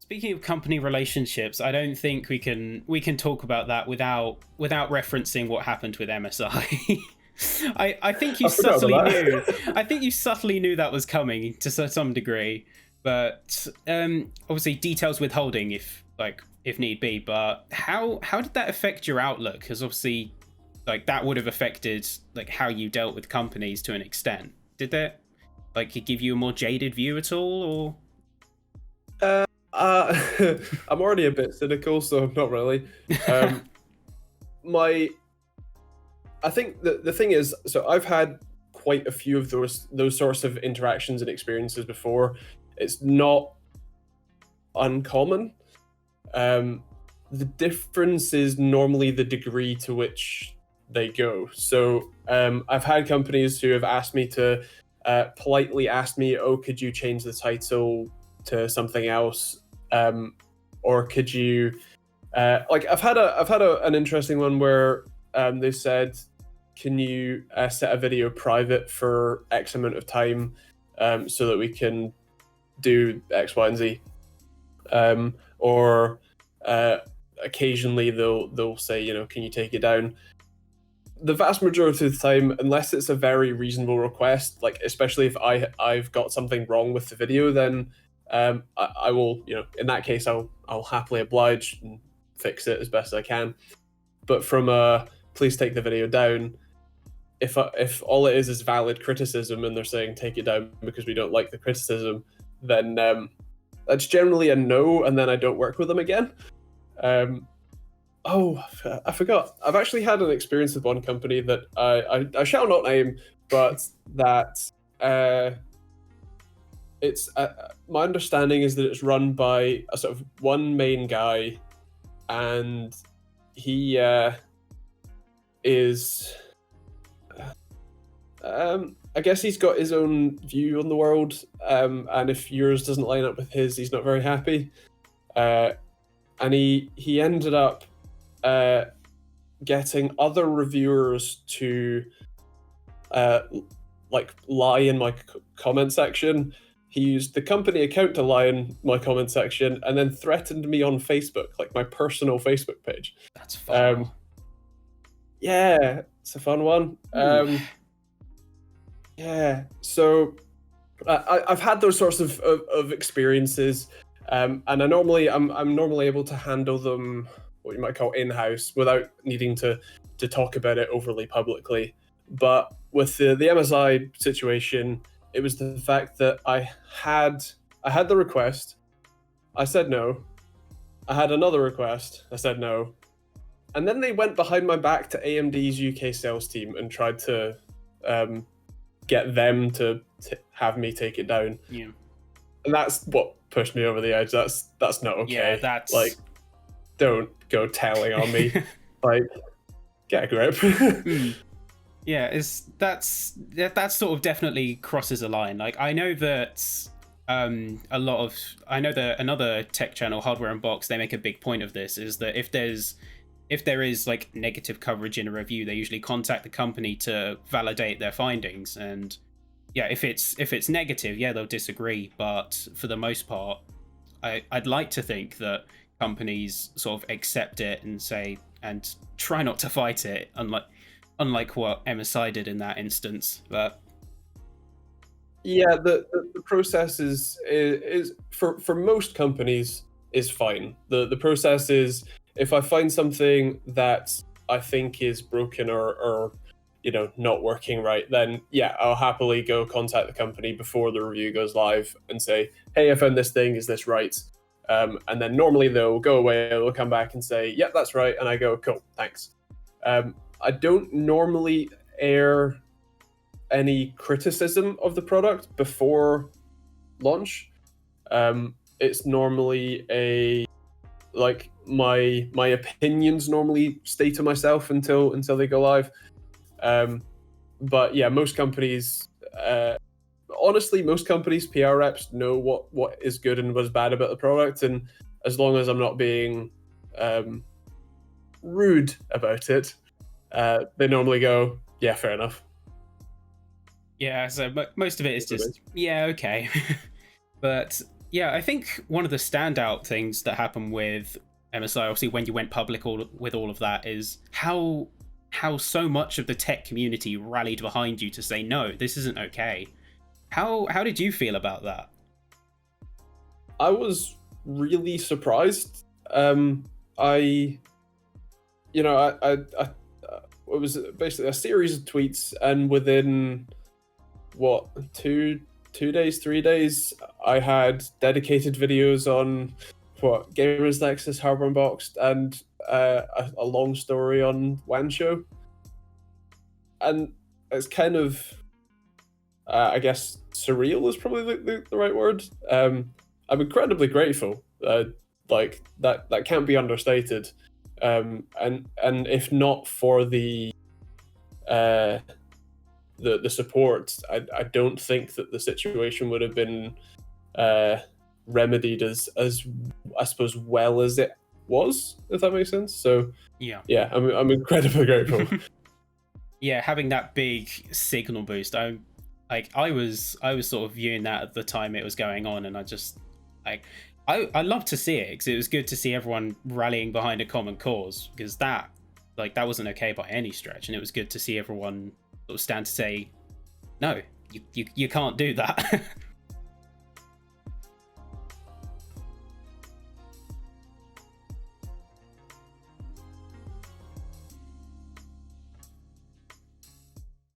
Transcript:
Speaking of company relationships, I don't think we can talk about that without referencing what happened with MSI. I think you I forgot subtly about knew. that. I think you subtly knew that was coming to some degree, but obviously details withholding if need be. But how did that affect your outlook? Because obviously, like that would have affected like how you dealt with companies to an extent. Did that give you a more jaded view at all, or? I'm already a bit cynical, so not really. Um, my, I think the thing is, so I've had quite a few of those sorts of interactions and experiences before. It's not uncommon. Um, the difference is normally the degree to which they go. So I've had companies who have asked me to politely ask me, "Oh, could you change the title to something else?" Or could you like an interesting one where they said, "Can you set a video private for X amount of time so that we can do X, Y, and Z?" Or occasionally they'll say, you know, "Can you take it down?" The vast majority of the time, unless it's a very reasonable request, like especially if I've got something wrong with the video, then I will, you know, in that case I'll happily oblige and fix it as best I can. But from a please take the video down, if all it is valid criticism and they're saying take it down because we don't like the criticism, then that's generally a no, and then I don't work with them again. Oh, I forgot. I've actually had an experience with one company that I shall not name, but that it's my understanding is that it's run by a sort of one main guy, and he is I guess he's got his own view on the world, and if yours doesn't line up with his, he's not very happy. And he ended up getting other reviewers to like lie in my comment section. He used the company account to lie in my comment section, and then threatened me on Facebook, like my personal Facebook page. That's fun. Yeah, it's a fun one. Yeah, so I've had those sorts of experiences, and I'm normally able to handle them, what you might call in-house, without needing to talk about it overly publicly. But with the MSI situation, it was the fact that I had the request, I said no. I had another request, I said no, and then they went behind my back to AMD's UK sales team and tried to get them to have me take it down. Yeah. And that's what pushed me over the edge. That's not okay. Yeah, that's like, don't go telling on me. Like, get a grip. Yeah, that sort of definitely crosses a line. Like I know that another tech channel, Hardware Unboxed, they make a big point of this, is that if there is like negative coverage in a review, they usually contact the company to validate their findings. And yeah, if it's negative, yeah, they'll disagree. But for the most part, I'd like to think that companies sort of accept it and say and try not to fight it, unlike what MSI did in that instance. But yeah, the process is for most companies is fine. The process is, if I find something that I think is broken or you know, not working right, then yeah, I'll happily go contact the company before the review goes live and say, "Hey, I found this thing. Is this right?" And then normally they'll go away, they'll come back and say, "Yep, that's right," and I go, "Cool, thanks." I don't normally air any criticism of the product before launch. It's normally like my opinions normally stay to myself until they go live. But yeah, most companies, honestly, most companies' PR reps know what is good and what's bad about the product, and as long as I'm not being rude about it, they normally go, "Yeah, fair enough." yeah, so most of it is just yeah, okay. But Yeah, I think one of the standout things that happened with MSI, obviously when you went public with all of that, is how so much of the tech community rallied behind you to say no, this isn't okay. How did you feel about that? I was really surprised. I, you know, it was basically a series of tweets, and within what, 2 days, 3 days, I had dedicated videos on what Gamers Nexus, Hardware Unboxed, and a long story on Wanshow. And it's kind of, I guess, surreal is probably the right word. I'm incredibly grateful. Like that can't be understated. And if not for uh, the support, I don't think that the situation would have been remedied as I suppose well as it was, if that makes sense. So yeah, I'm incredibly grateful. Yeah, having that big signal boost, I was sort of viewing that at the time it was going on, and I just I love to see it because it was good to see everyone rallying behind a common cause, because that wasn't okay by any stretch, and it was good to see everyone sort of stand to say no, you can't do that.